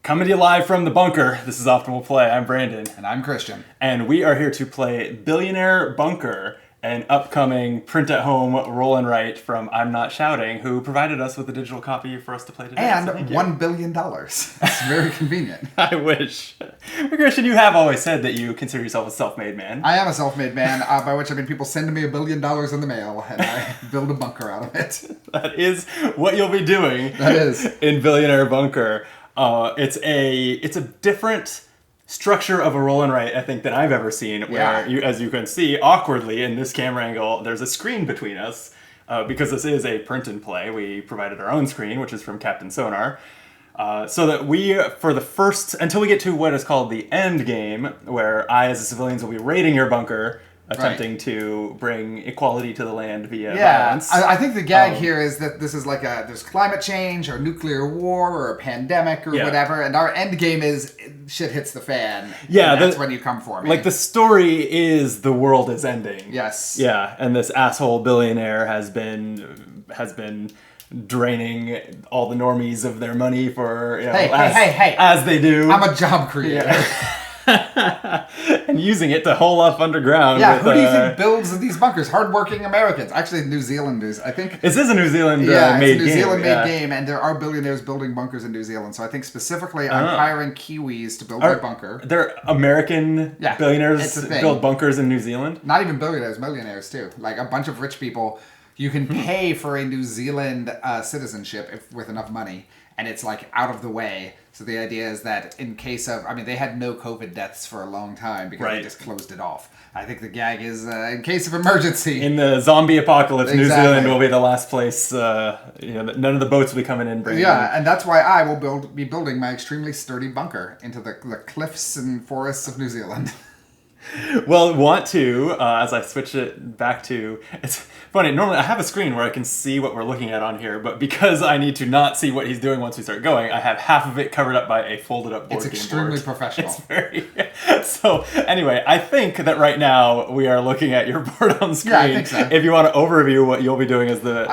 Coming to you live from the bunker. This is Optimal Play. I'm Brandon. And I'm Christian. And we are here to play Billionaire Bunker, an upcoming print-at-home roll and write from I'm Not Shouting, who provided us with a digital copy for us to play today. And $1 billion. It's very convenient. I wish. Christian, you have always said that you consider yourself a self-made man. I am a self-made man, by which I mean people send me $1 billion in the mail, and I build a bunker out of it. That is what you'll be doing. That is. In Billionaire Bunker. It's a different structure of a roll and write, I think, than I've ever seen, where you, as you can see, awkwardly in this camera angle, there's a screen between us, because this is a print and play. We provided our own screen, which is from Captain Sonar, so that we, for the first, until we get to what is called the end game, where I, as a civilians, will be raiding your bunker, attempting to bring equality to the land via violence. I think the gag here is that this is like there's climate change or nuclear war or a pandemic or whatever, and our end game is shit hits the fan. Yeah, that's when you come for me. Like, the story is the world is ending. Yes. Yeah, and this asshole billionaire has been draining all the normies of their money for, hey, as they do. I'm a job creator. And using it to hole up underground. Yeah, who do you think builds these bunkers? Hardworking Americans. Actually, New Zealanders, I think. This is a New Zealand made game. Yeah, it's a New Zealand made game, and there are billionaires building bunkers in New Zealand. So I think specifically I'm hiring Kiwis to build my bunker. They're American billionaires build bunkers in New Zealand? Not even billionaires, millionaires too. Like a bunch of rich people. You can pay for a New Zealand citizenship with enough money, and it's like out of the way. So the idea is that in case of, they had no COVID deaths for a long time because they just closed it off. I think the gag is in case of emergency. In the zombie apocalypse, New Zealand will be the last place, none of the boats will be coming in. And that's why I will be building my extremely sturdy bunker into the cliffs and forests of New Zealand. Well, as I switch it back to, it's funny, normally I have a screen where I can see what we're looking at on here, but because I need to not see what he's doing once we start going, I have half of it covered up by a folded up board game board. It's extremely professional. It's very... So, anyway, I think that right now we are looking at your board on screen. Yeah, I think so. If you want to overview what you'll be doing as the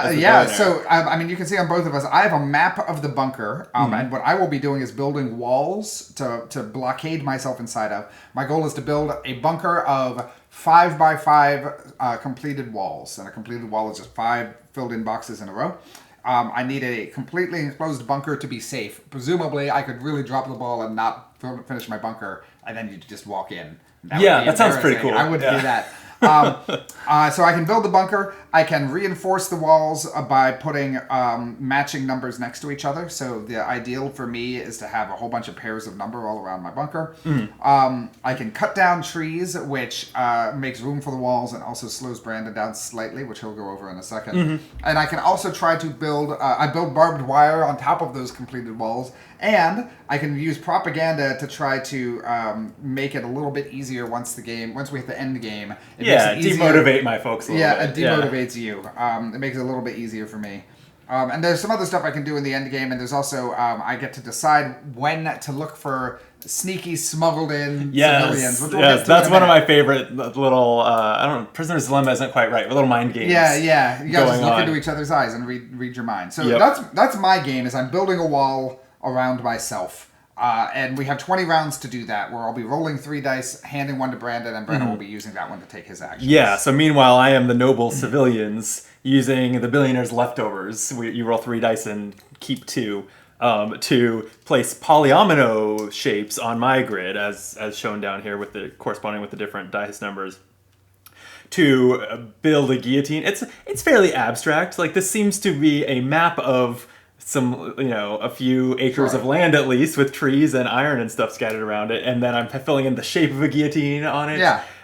so, you can see on both of us, I have a map of the bunker, and what I will be doing is building walls to blockade myself inside of. My goal is to build a bunker of 5x5 completed walls, and a completed wall is just 5 filled-in boxes in a row. I need a completely enclosed bunker to be safe. Presumably, I could really drop the ball and not finish my bunker, and then you just walk in. That sounds pretty cool. I wouldn't do that. So I can build the bunker. I can reinforce the walls by putting matching numbers next to each other. So the ideal for me is to have a whole bunch of pairs of number all around my bunker. I can cut down trees, which makes room for the walls and also slows Brandon down slightly, which he'll go over in a second. And I can also try to build, I build barbed wire on top of those completed walls. And I can use propaganda to try to make it a little bit easier once we hit the end game. Demotivate my folks a little bit. It demotivates you. It makes it a little bit easier for me. And there's some other stuff I can do in the end game, and there's also, I get to decide when to look for sneaky, smuggled in civilians. That's one of my favorite little, Prisoner's Dilemma isn't quite right, but little mind games. Yeah. You gotta just look into each other's eyes and read your mind. So that's my game, is I'm building a wall around myself. And we have 20 rounds to do that, where I'll be rolling 3 dice, handing one to Brandon, and Brandon will be using that one to take his actions. Yeah, so meanwhile, I am the noble civilians using the billionaire's leftovers. You roll 3 dice and keep 2 to place polyomino shapes on my grid, as shown down here, corresponding with the different dice numbers. To build a guillotine. It's fairly abstract. Like, this seems to be a map of a few acres of land at least, with trees and iron and stuff scattered around it, and then I'm filling in the shape of a guillotine on it.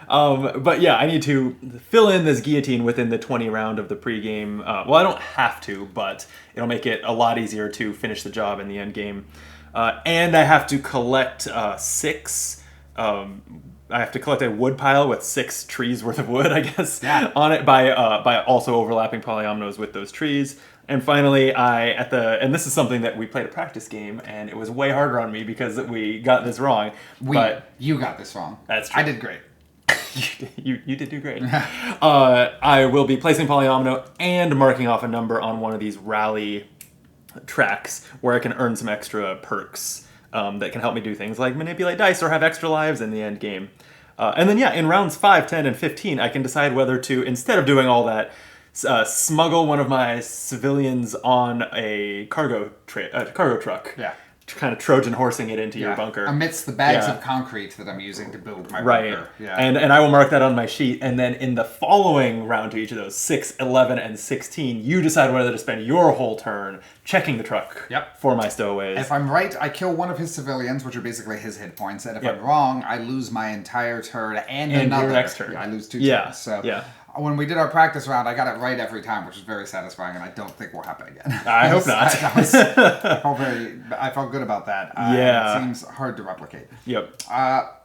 I need to fill in this guillotine within the 20 round of the pregame. I don't have to, but it'll make it a lot easier to finish the job in the end game. And I have to collect 6. I have to collect a wood pile with 6 trees worth of wood, I guess, on it by also overlapping polyominoes with those trees. And finally, and this is something that we played a practice game, and it was way harder on me because we got this wrong. You got this wrong. That's true. I did great. You did do great. I will be placing polyomino and marking off a number on one of these rally tracks where I can earn some extra perks that can help me do things like manipulate dice or have extra lives in the end game. And then, yeah, in rounds 5, 10, and 15, I can decide whether to, instead of doing all that, smuggle one of my civilians on a cargo truck. Yeah. Kind of Trojan horsing it into your bunker. Amidst the bags Yeah. of concrete that I'm using to build my Right. bunker. Yeah. And I will mark that on my sheet. And then in the following round to each of those, 6, 11, and 16, you decide whether to spend your whole turn checking the truck for my stowaways. If I'm right, I kill one of his civilians, which are basically his hit points. And if Yep. I'm wrong, I lose my entire turn and your another. next turn. Yeah, I lose 2 Yeah. turns. So Yeah. when we did our practice round, I got it right every time, which was very satisfying, and I don't think will happen again. I hope not. I felt good about that. Yeah. It seems hard to replicate. Yep.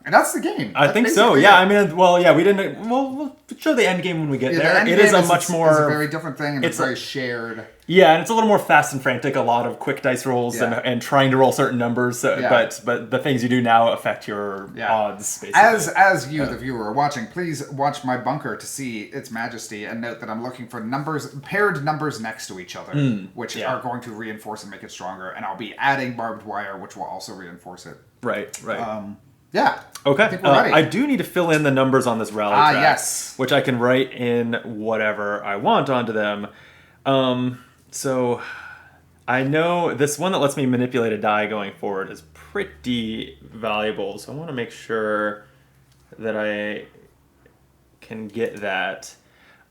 And that's the game. I That's think so. basically Yeah. it. I mean, well, yeah, we didn't. Well, we'll show the end game when we get Yeah, the there. end It is game a much more. It's a very different thing, and it's it's a- very shared. Yeah, and it's a little more fast and frantic. A lot of quick dice rolls Yeah. and trying to roll certain numbers. So, Yeah. but the things you do now affect your odds. Basically. As you, the viewer, are watching, please watch my bunker to see its majesty, and note that I'm looking for paired numbers next to each other, which are going to reinforce and make it stronger. And I'll be adding barbed wire, which will also reinforce it. Right. Yeah. Okay. I think we're ready. I do need to fill in the numbers on this rally track. Yes. Which I can write in whatever I want onto them. So I know this one that lets me manipulate a die going forward is pretty valuable. So I want to make sure that I can get that.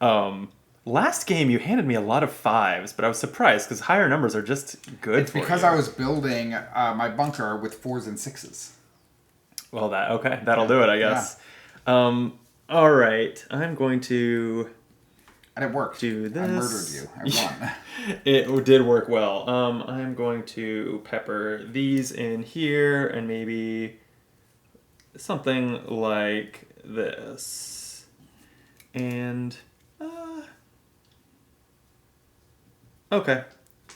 Last game you handed me a lot of 5s, but I was surprised because higher numbers are just good It's for because you. I was building my bunker with 4s and 6s. Well, that'll do it, I guess. All right, I'm going to And it worked. do this. I murdered you. I won. It did work well. I'm going to pepper these in here and maybe something like this. And okay.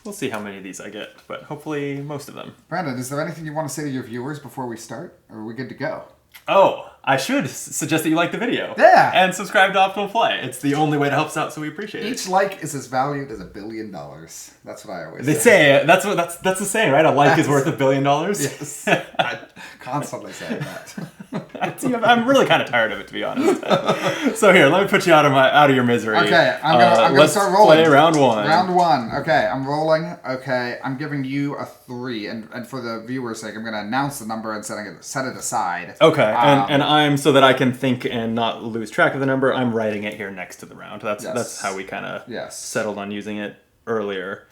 We'll see how many of these I get, but hopefully most of them. Brandon, is there anything you want to say to your viewers before we start? Or are we good to go? Oh, I should suggest that you like the video. Yeah. And subscribe to Optimal Play. It's the only way to help us out, so we appreciate it. Each like is as valued as $1 billion. That's what I always They say that's the saying, right? A like is worth $1 billion. Yes. I constantly say that. I'm really kind of tired of it, to be honest. So here, let me put you out of your misery. Okay, I'm gonna let's start rolling. Play round 1. Round 1. Okay, I'm rolling. Okay, I'm giving you a 3, and for the viewer's sake, I'm gonna announce the number and set it aside. Okay, and I'm so that I can think and not lose track of the number. I'm writing it here next to the round. That's how we kind of settled on using it earlier.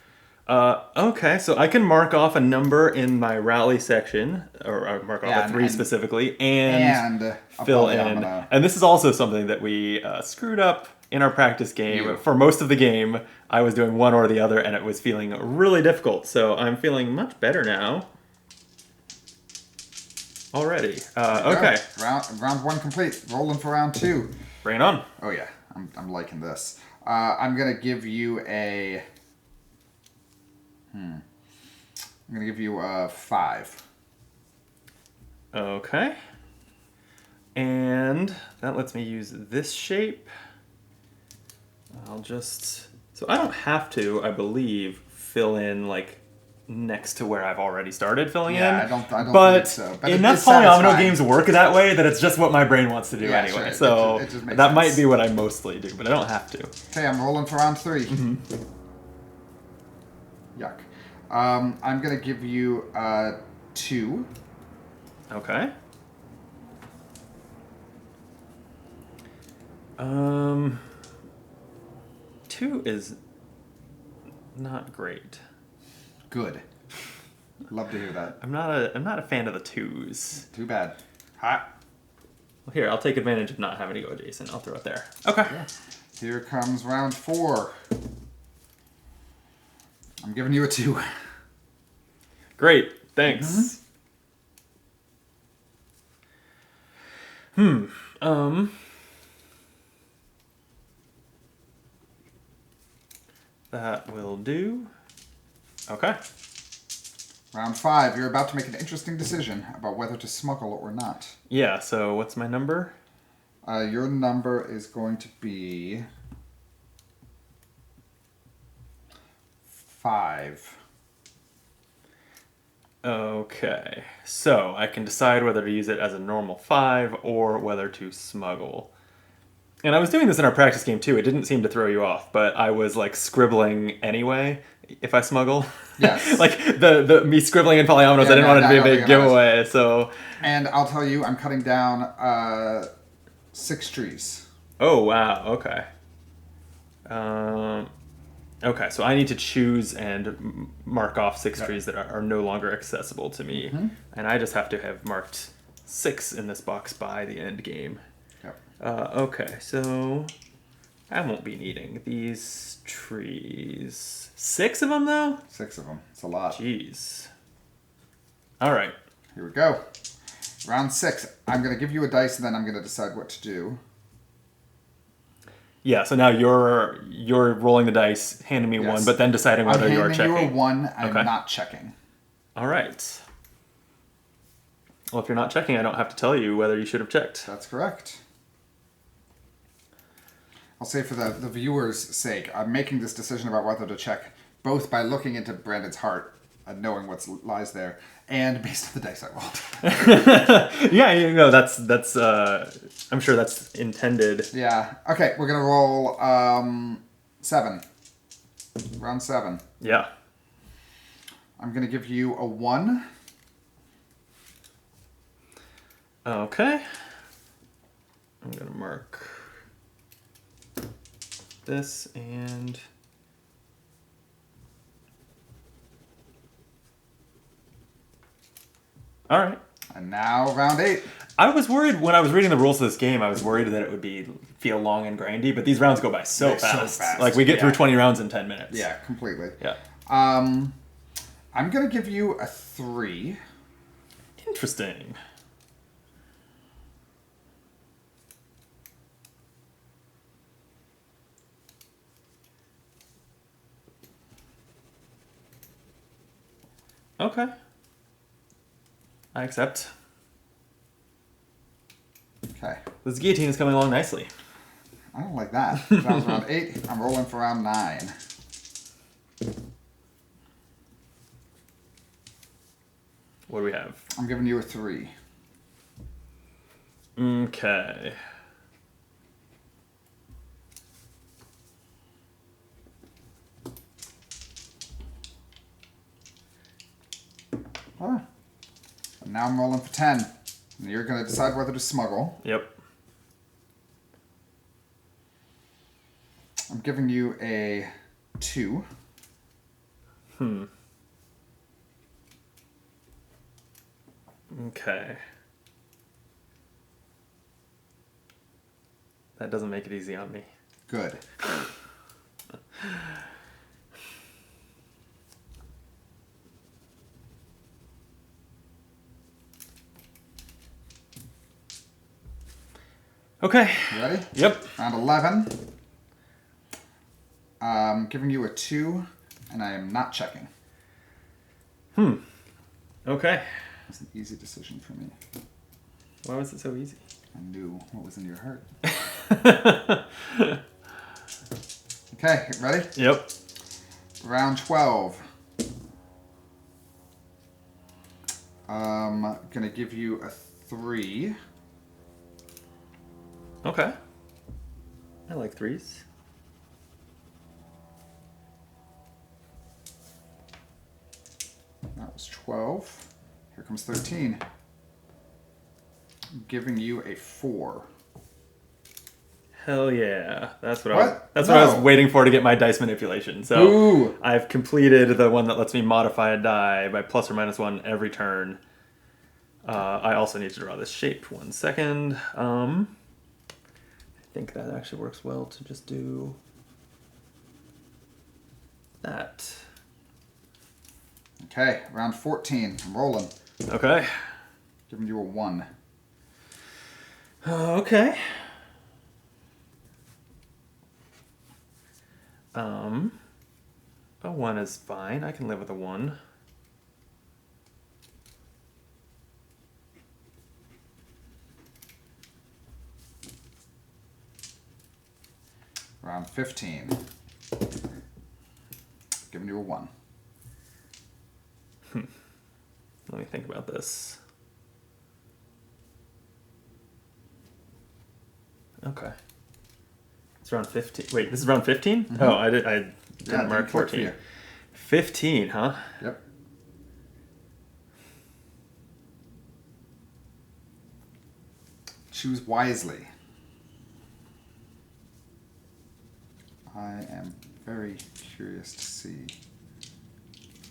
Okay, so I can mark off a number in my rally section, or mark off a 3 specifically, and fill in. And this is also something that we screwed up in our practice game. For most of the game, I was doing one or the other, and it was feeling really difficult. So I'm feeling much better now. Already. Okay. Round 1 complete. Rolling for round 2. Bring it on. Oh yeah, I'm liking this. I'm gonna give you a. I'm gonna give you a 5. Okay. And that lets me use this shape. I'll just... So I don't have to, I believe, fill in, like, next to where I've already started filling in. I don't but think so. But enough polyomino games work that way that it's just what my brain wants to do anyway. Sure. So it just makes that sense. might be what I mostly do, but I don't have to. Okay, I'm rolling for round 3. Yuck. I'm gonna give you 2. Okay. 2 is not great. Good. Love to hear that. I'm not a fan of the 2s. Too bad. Hot. Well, here, I'll take advantage of not having to go adjacent. I'll throw it there. Okay. Yeah. Here comes round 4. I'm giving you a 2. Great. Thanks. That will do. Okay. Round 5. You're about to make an interesting decision about whether to smuggle or not. Yeah, so what's my number? Your number is going to be 5. Okay, so I can decide whether to use it as a normal 5 or whether to smuggle. And I was doing this in our practice game too. It didn't seem to throw you off, but I was like scribbling anyway if I smuggle. Yes. Like the me scribbling in polyominoes, Yeah, I didn't no, want it to no, be I a don't big think it matters. giveaway. So, And I'll tell you, I'm cutting down 6 trees. oh wow, okay. Um, okay, so I need to choose and mark off 6 Yep. trees that are no longer accessible to me, and I just have to have marked 6 in this box by the end game. Yep. Okay, so I won't be needing these trees. 6 of them though? 6 of them. It's a lot. Jeez. All right. Here we go. Round 6. I'm going to give you a dice, and then I'm going to decide what to do. Yeah. So now you're rolling the dice, handing me Yes. one, but then deciding whether I'm you are handing checking. you a 1. I'm Okay. not checking. All right. Well, if you're not checking, I don't have to tell you whether you should have checked. That's correct. I'll say for the viewers' sake, I'm making this decision about whether to check both by looking into Brandon's heart and knowing what lies there, and based on the dice I rolled. Yeah, you know that's I'm sure that's intended. Yeah. Okay, we're gonna roll 7. Round 7. Yeah. I'm gonna give you a 1. Okay. I'm gonna mark this and all right. And now round 8. I was worried when I was reading the rules of this game. I was worried that it would feel long and grindy, but these rounds go by so They're so fast. fast, Like we get through yeah. 20 rounds in 10 minutes. Yeah, completely. Yeah. I'm gonna give you a 3. Interesting. Okay. I accept. Okay. This guillotine is coming along nicely. I don't like that. That was round 8. I'm rolling for round 9. What do we have? I'm giving you a 3. Okay. Ah. And now I'm rolling for 10. And you're going to decide whether to smuggle. Yep. I'm giving you a 2. Okay. That doesn't make it easy on me. Good. Okay. You ready? Yep. Round 11. I'm giving you a 2, and I am not checking. Okay. It's an easy decision for me. Why was it so easy? I knew what was in your heart. Okay, ready? Yep. Round 12. Gonna give you a 3. Okay. I like 3s. That was 12. Here comes 13. I'm giving you a 4. Hell yeah. That's what What? what I was No. waiting for to get my dice manipulation. So Ooh. I've completed the one that lets me modify a die by plus or minus 1 every turn. I also need to draw this shape. 1 second. I think that actually works well to just do that. Okay, round 14. I'm rolling. Okay. Giving you a 1. Okay. A 1 is fine. I can live with a 1. Round 15. Giving you a 1. Let me think about this. Okay. It's round 15. Wait, this is round 15? Mm-hmm. Oh, I didn't mark 14. 15, huh? Yep. Choose wisely. I am very curious to see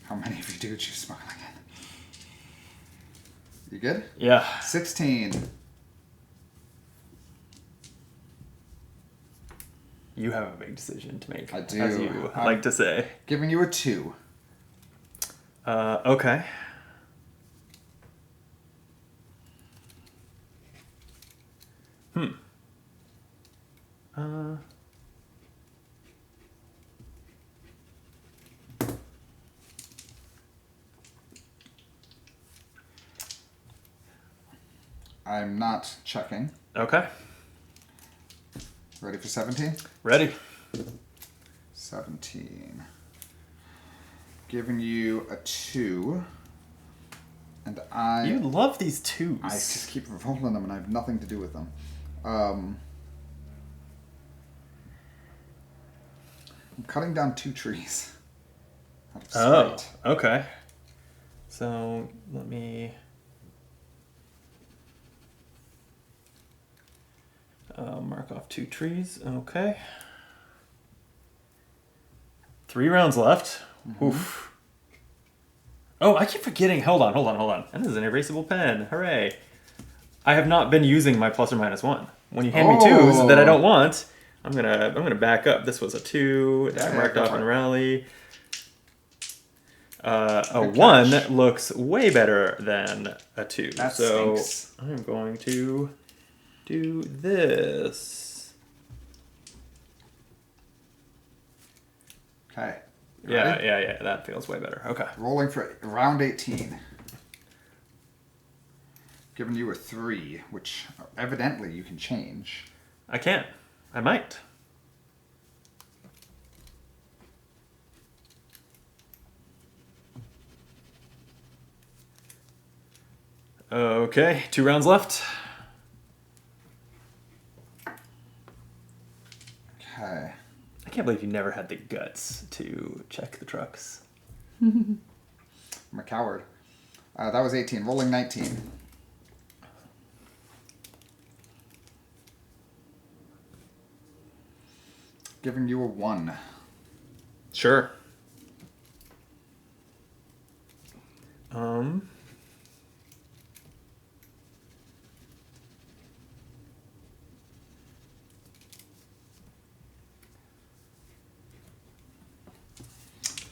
how many of you do choose smuggling in. You good? Yeah. 16. You have a big decision to make. I do. As you like to say. Giving you a 2. Okay. I'm not checking. Okay. Ready for 17? Ready. 17. Giving you a 2. And You love these 2s. I just keep rolling them and I have nothing to do with them. I'm cutting down 2 trees. Oh, okay. So let me mark off 2 trees. Okay. 3 rounds left. Mm-hmm. Oof. Oh, I keep forgetting. Hold on. And this is an erasable pen. Hooray. I have not been using my plus or minus 1. When you hand me 2s that I don't want, I'm gonna back up. This was a 2 that I marked off in rally. A 1 looks way better than a 2. That so stinks. I'm going to do this. Okay. Yeah. That feels way better. Okay. Rolling for round 18. Giving you a 3, which evidently you can change. I can. I might. Okay, 2 rounds left. Okay. I can't believe you never had the guts to check the trucks. I'm a coward. That was 18. Rolling 19. Giving you a 1. Sure.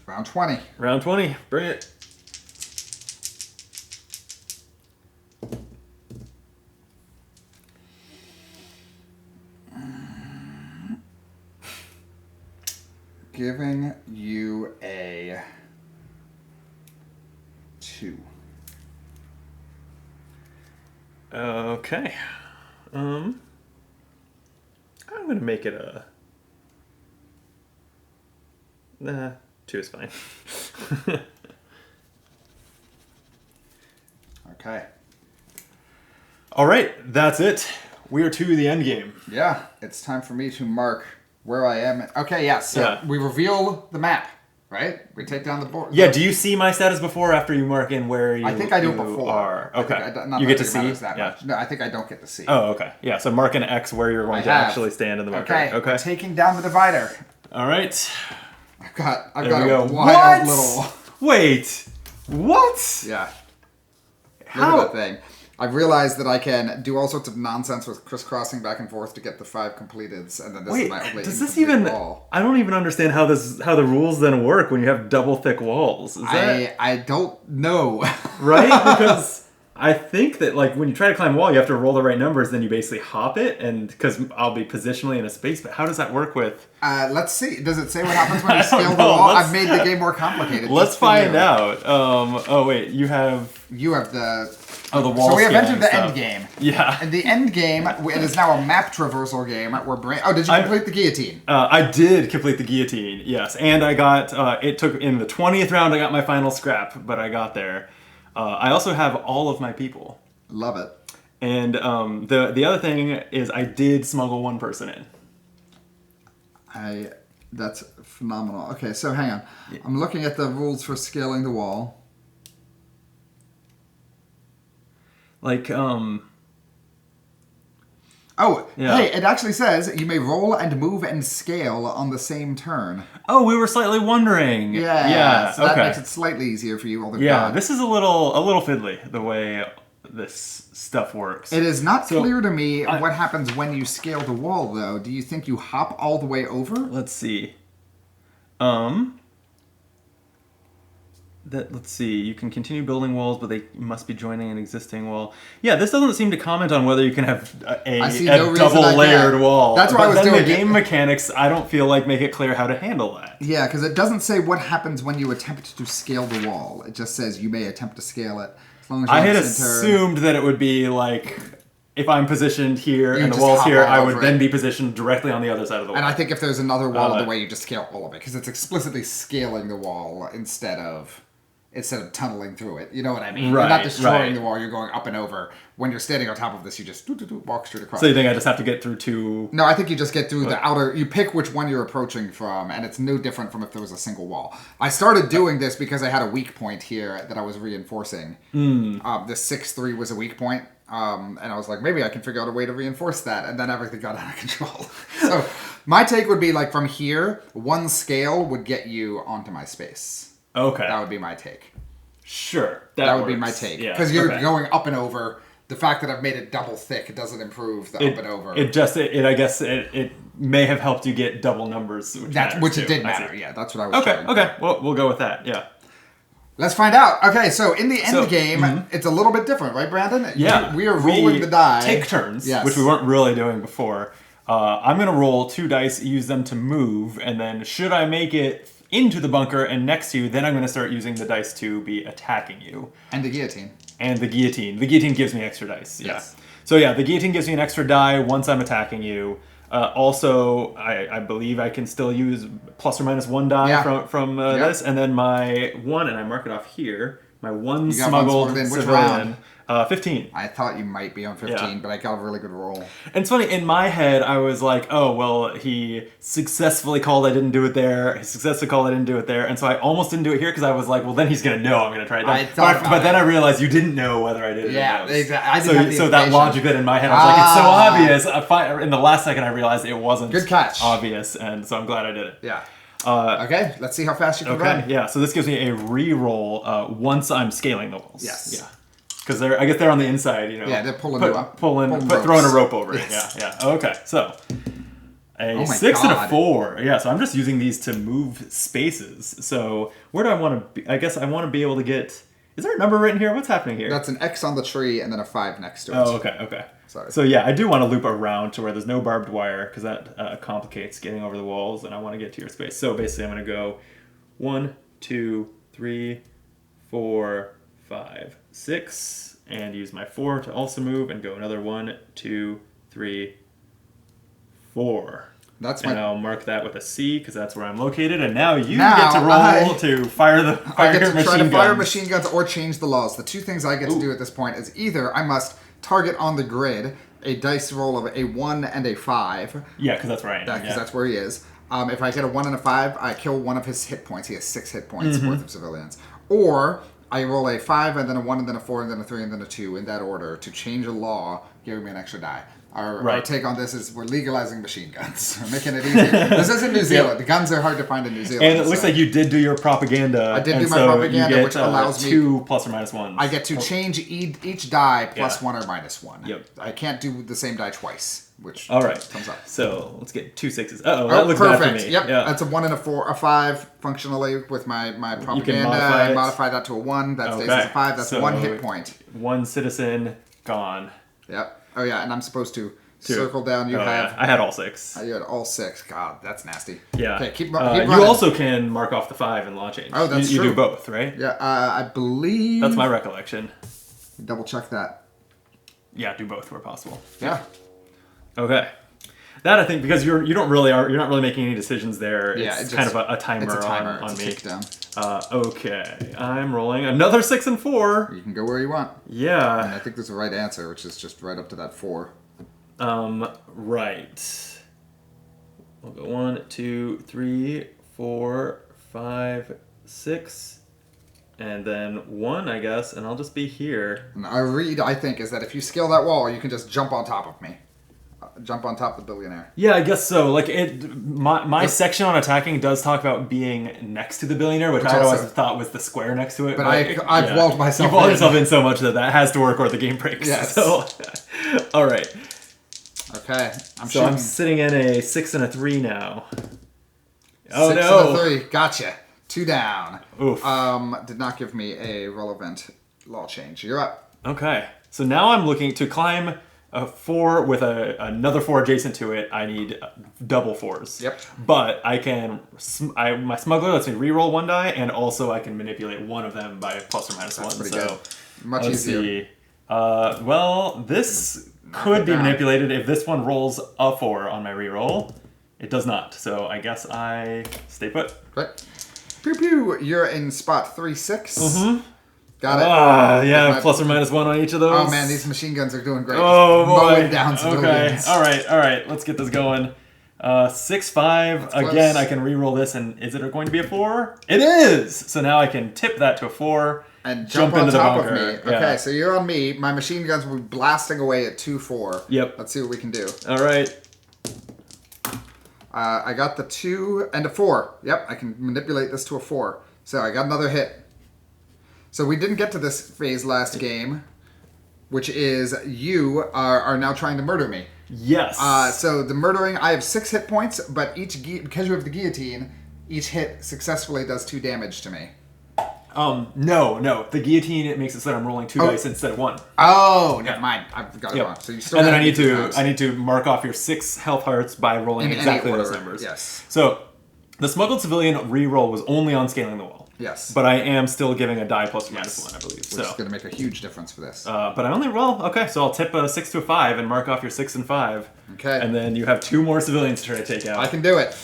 Round 20. Round 20. Bring it. Giving you a 2. Okay. I'm gonna make it a... Nah, 2 is fine. Okay. All right, that's it. We are to the end game. Yeah, it's time for me to mark where I am. Okay, yeah, so we reveal the map, right? We take down the board. Yeah, do you see my status before or after you mark in where you are? I think I do before. Okay. You get to see? Much. No, I think I don't get to see. Oh, okay. Yeah, so mark an X where you're going to actually stand in the marker. Okay, we're taking down the divider. All right. I've got a wild little... Wait. What? Yeah. How? Look at that thing. I've realized that I can do all sorts of nonsense with crisscrossing back and forth to get the 5 completeds, and then this is my only incomplete wall. I don't even understand how the rules then work when you have double thick walls. I don't know. Right? Because I think that like when you try to climb a wall, you have to roll the right numbers, then you basically hop it, and because I'll be positionally in a space. But how does that work with? Let's see. Does it say what happens when you scale the wall? I've made the game more complicated. Let's find out. Oh wait, you have the. Oh, the wall. So we have entered the stuff. end game. Yeah. And the end game, it is now a map traversal game. Did you complete the guillotine? I did complete the guillotine, yes. And I got, it took, in the 20th round, I got my final scrap, but I got there. I also have all of my people. Love it. And the other thing is I did smuggle one person in. That's phenomenal. Okay, so hang on. Yeah. I'm looking at the rules for scaling the wall. Like, Oh, yeah. Hey, it actually says you may roll and move and scale on the same turn. Oh, we were slightly wondering. Yeah, so that makes it slightly easier for you. This is a little fiddly, the way this stuff works. It is not clear to me what happens when you scale the wall, though. Do you think you hop all the way over? Let's see. Let's see. You can continue building walls, but they must be joining an existing wall. Yeah, this doesn't seem to comment on whether you can have a double-layered wall. That's what I was doing. The game mechanics, I don't feel like make it clear how to handle that. Yeah, because it doesn't say what happens when you attempt to scale the wall. It just says you may attempt to scale it. As long as I had assumed that it would be like, if I'm positioned here and the wall's here, I would then be positioned directly on the other side of the wall. And I think if there's another wall in the way, you just scale all of it, because it's explicitly scaling the wall instead of tunneling through it. You know what I mean? You're not destroying the wall, you're going up and over. When you're standing on top of this, you just walk straight across. So you think I just have to get through two... No, I think you just get through the outer... You pick which one you're approaching from, and it's no different from if there was a single wall. I started doing this because I had a weak point here that I was reinforcing. The 6-3 was a weak point, and I was like, maybe I can figure out a way to reinforce that, and then everything got out of control. So my take would be, like, from here, one scale would get you onto my space. Okay. That would be my take. Sure. That would be my take. Because you're going up and over. The fact that I've made it double thick doesn't improve the up and over. I guess it may have helped you get double numbers. Which it did matter. Yeah, that's what I was trying. Okay. Well, we'll go with that. Yeah. Let's find out. Okay, so in the end game, it's a little bit different, right, Brandon? Yeah. We are rolling the die. Take turns, which we weren't really doing before. I'm going to roll 2 dice, use them to move, and then should I make it into the bunker and next to you, then I'm going to start using the dice to be attacking you. And the guillotine. The guillotine gives me extra dice. Yeah. Yes. So yeah, the guillotine gives me an extra die once I'm attacking you. Also, I believe I can still use plus or minus 1 die from this, and then my 1, and I mark it off here. My 1 smuggled civilian. 15. I thought you might be on 15, but I got a really good roll. And it's funny, in my head, I was like, oh, well, he successfully called I didn't do it there. He successfully called I didn't do it there. And so I almost didn't do it here because I was like, well, then he's going to know I'm going to try it. But then I realized you didn't know whether I did it. Yeah, exactly. So that logic that in my head, I was like, it's so obvious. In the last second, I realized it wasn't good catch. Obvious. And so I'm glad I did it. Yeah. Okay, let's see how fast you can run. Yeah, so this gives me a re-roll once I'm scaling the walls. Yes. Yeah. Because I guess they're on the inside, you know. Yeah, they're pulling you up. Throwing a rope over it. Yes. Yeah. Okay. So a 6 and a 4. Yeah. So I'm just using these to move spaces. So where do I want to be? I guess I want to be able to get. Is there a number written here? What's happening here? That's an X on the tree and then a 5 next to it. Oh, okay. Okay. Sorry. So yeah, I do want to loop around to where there's no barbed wire because that complicates getting over the walls, and I want to get to your space. So basically, I'm going to go 1, 2, 3, 4, 5, 6, and use my 4 to also move, and go another 1, 2, 3, 4. And I'll mark that with a C because that's where I'm located. And now you get to roll to fire your machine guns. I get to try to fire machine guns or change the laws. The 2 things I get to do at this point is either I must target on the grid a dice roll of a 1 and a 5. Yeah, because that's right. Because that's where he is. If I get a 1 and a 5, I kill one of his hit points. He has 6 hit points worth of civilians. Or I roll a 5 and then a 1 and then a 4 and then a 3 and then a 2 in that order to change a law, giving me an extra die. Our take on this is we're legalizing machine guns. We're making it easier. This isn't New Zealand. The guns are hard to find in New Zealand. And it looks like you did do your propaganda. I did do my propaganda, which allows me 2 plus or minus 1s. I get to change each die plus 1 or minus 1. Yep. I can't do the same die twice, which comes up. So let's get 2 6s. That looks bad for me. Yep. Yeah. That's a 1 and a 4, a 5 functionally with my propaganda. I modify that to a 1. That stays as a 5. That's 1 hit point. 1 citizen gone. Yep. Oh yeah, and I'm supposed to circle down. You have. Yeah. I had all 6. You had all 6. God, that's nasty. Yeah. Okay, keep running. You also can mark off the 5 and law change. Oh, that's true. You do both, right? Yeah, I believe. That's my recollection. Double check that. Yeah, do both where possible. Yeah. Okay. That I think because you're not really making any decisions there. Yeah, It's kind of a timer, it's a timer. on It's a me. kickdown. Okay, I'm rolling another 6 and 4. You can go where you want. Yeah. And I think there's a right answer, which is just right up to that 4. Right. We'll go 1, 2, 3, 4, 5, 6, and then 1, I guess, and I'll just be here. And I think, is that if you scale that wall, you can just jump on top of me. Jump on top of the billionaire. Yeah, I guess so. Like my section on attacking does talk about being next to the billionaire, which I always thought was the square next to it. But I've walled myself. You've walled yourself in so much that has to work or the game breaks. Yes. So, all right. Okay. I'm sitting in a 6 and a 3 now. Oh 6 no! and a 3. Gotcha. 2 down. Oof. Did not give me a relevant law change. You're up. Okay. So now I'm looking to climb a 4 with another 4 adjacent to it. I need double 4s. Yep. But I can. My smuggler lets me reroll 1 die, and also I can manipulate one of them by plus or minus 1. Pretty So good. Much let's easier. see. Well, this could be down. manipulated if this one rolls a 4 on my reroll. It does not. So I guess I stay put. Right. Pew pew. You're in spot 3-6. Mm-hmm. Got it. Yeah, plus or minus 1 on each of those. Oh man, these machine guns are doing great. Oh boy. Mowing down civilians. Okay. All right. Let's get this going. 6-5. Again, I can re-roll this, and is it going to be a 4? It is. So now I can tip that to a 4 and jump on into top the of bunker. me. Okay, so you're on me. My machine guns will be blasting away at 2-4. Yep. Let's see what we can do. All right. I got the 2 and a 4. Yep, I can manipulate this to a 4. So I got another hit. So we didn't get to this phase last game, which is you are now trying to murder me. Yes. So the murdering, I have 6 hit points, but because you have the guillotine, each hit successfully does 2 damage to me. No. The guillotine, it makes it so that I'm rolling 2 dice instead of 1. Oh, never mind. I've got it wrong. So you still and then have I need to mark off your 6 health hearts by rolling in exactly any order. those numbers. Yes. So the smuggled civilian reroll was only on scaling the wall. Yes. But I am still giving a die plus or minus 1, I believe. Which is going to make a huge difference for this. But I only roll. Okay, so I'll tip a 6 to a 5 and mark off your 6 and 5. Okay. And then you have 2 more civilians to try to take out. I can do it.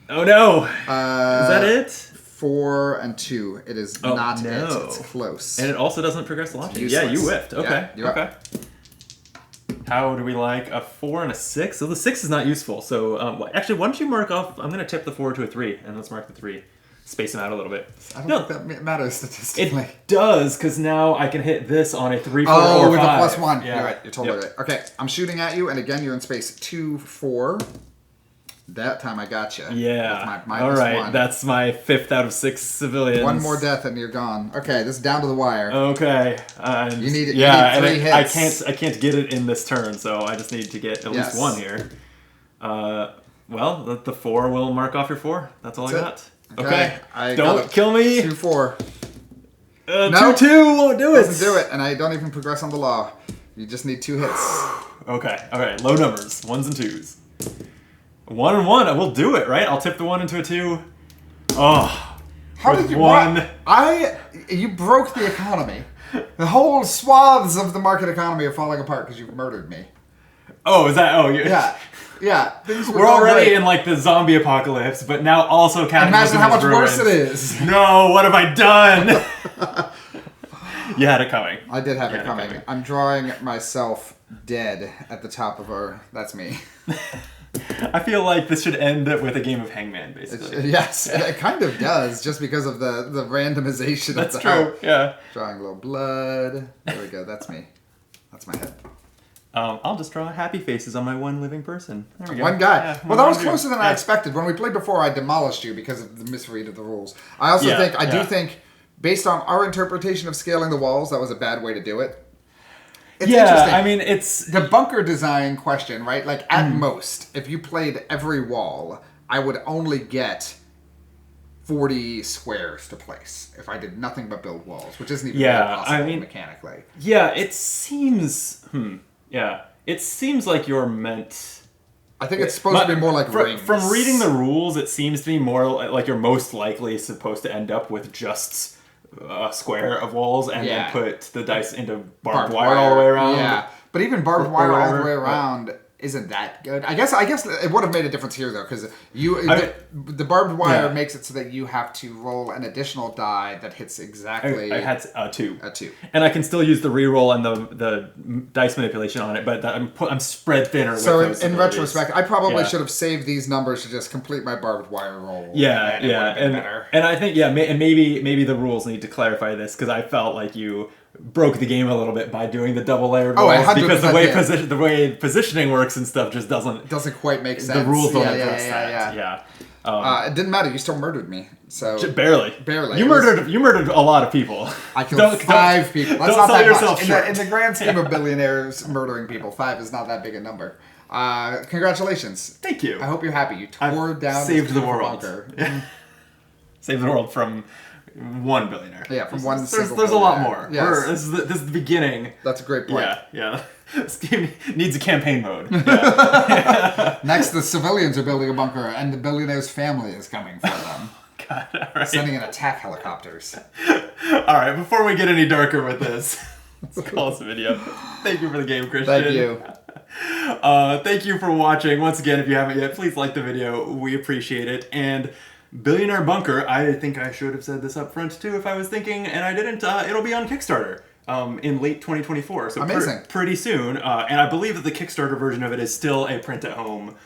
Oh no! Is that it? 4 and 2. It is not no. it. It's close. And it also doesn't progress the launching. Useless. Yeah, you whiffed. Okay. Yeah, okay. How do we like a 4 and a 6? So the 6 is not useful. So actually, why don't you mark off? I'm going to tip the 4 to a 3, and let's mark the 3. Space them out a little bit. I don't think that matters statistically. It does, because now I can hit this on a 3, 4, or 5. With a plus 1. Yeah. You're right. You're totally right. Okay, I'm shooting at you, and again, you're in space 2, 4. That time I got you. Yeah. My all right. 1. That's my 5th out of 6 civilians. 1 more death and you're gone. Okay, this is down to the wire. Okay. You need 3 hits. I can't get it in this turn, so I just need to get at least 1 here. Well, the 4 will mark off your 4. That's all I got. Okay. Don't kill me. 2-4. No. 2-2 won't do it. Doesn't do it, and I don't even progress on the law. You just need 2 hits. Okay. All right. Low numbers. 1s and 2s. 1 and 1. I will do it. Right. I'll tip the 1 into a 2. Oh. How did you? 1? You broke the economy. The whole swaths of the market economy are falling apart because you've murdered me. Oh, is that? Oh, yeah. We're already in like the zombie apocalypse, but now also capitalism. Imagine how much ruined. worse it is. No, what have I done? You had it coming. I did have it coming. I'm drawing myself dead at the top of our. That's me. I feel like this should end with a game of Hangman, basically. Yes, it kind of does, just because of the randomization That's of the true, help. yeah. Drawing a little blood. There we go, that's me. That's my head. I'll just draw happy faces on my 1 living person. There we go. One guy. Yeah, well, that was closer than I expected. When we played before, I demolished you because of the misread of the rules. I also do think, based on our interpretation of scaling the walls, that was a bad way to do it. It's interesting. I mean, it's... The bunker design question, right? Like, at most, if you played every wall, I would only get 40 squares to place if I did nothing but build walls, which isn't even really possible mechanically. Yeah, it seems... It seems like you're meant... I think it's supposed to be more like rings. From reading the rules, it seems to be more like you're most likely supposed to end up with just a square of walls and then put the dice into barbed wire all the way around. Yeah, but even barbed wire all the way around isn't that good. I guess it would have made a difference here though, because the barbed wire makes it so that you have to roll an additional die that hits exactly. I had a 2. A 2. And I can still use the reroll and the dice manipulation on it, but I'm spread thinner. So with those in abilities. retrospect, I probably should have saved these numbers to just complete my barbed wire roll. Yeah, and it would have been better. And I think maybe the rules need to clarify this, because I felt like you broke the game a little bit by doing the double layered rolls, because the way positioning works and stuff just doesn't quite make sense. The rules don't address that. Yeah. It didn't matter. You still murdered me. So barely. Barely. You murdered a lot of people. I killed 5 people. That's don't not sell that yourself much. short. In the grand scheme of billionaires murdering people, 5 is not that big a number. Congratulations. Thank you. I hope you're happy. You tore down saved this the beautiful world. bunker. Saved the world from one billionaire. Yeah, from one. There's a lot billionaire. more. Yes. This is the beginning. That's a great point. Yeah. This game needs a campaign mode. Next, the civilians are building a bunker, and the billionaire's family is coming for them. God, all right. Sending in attack helicopters. All right, before we get any darker with this, let's call this a video. Thank you for the game, Christian. Thank you. Thank you for watching. Once again, if you haven't yet, please like the video. We appreciate it. And Billionaire Bunker, I think I should have said this up front too if I was thinking, and I didn't. It'll be on Kickstarter in late 2024. So amazing. Pretty soon. And I believe that the Kickstarter version of it is still a print at home.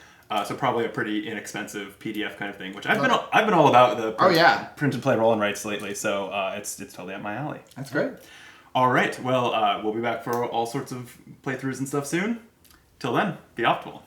So probably a pretty inexpensive PDF kind of thing, which I've been all about the print and play roll and writes lately. So it's totally up my alley. That's great. All right. Well, we'll be back for all sorts of playthroughs and stuff soon. Till then, be optimal.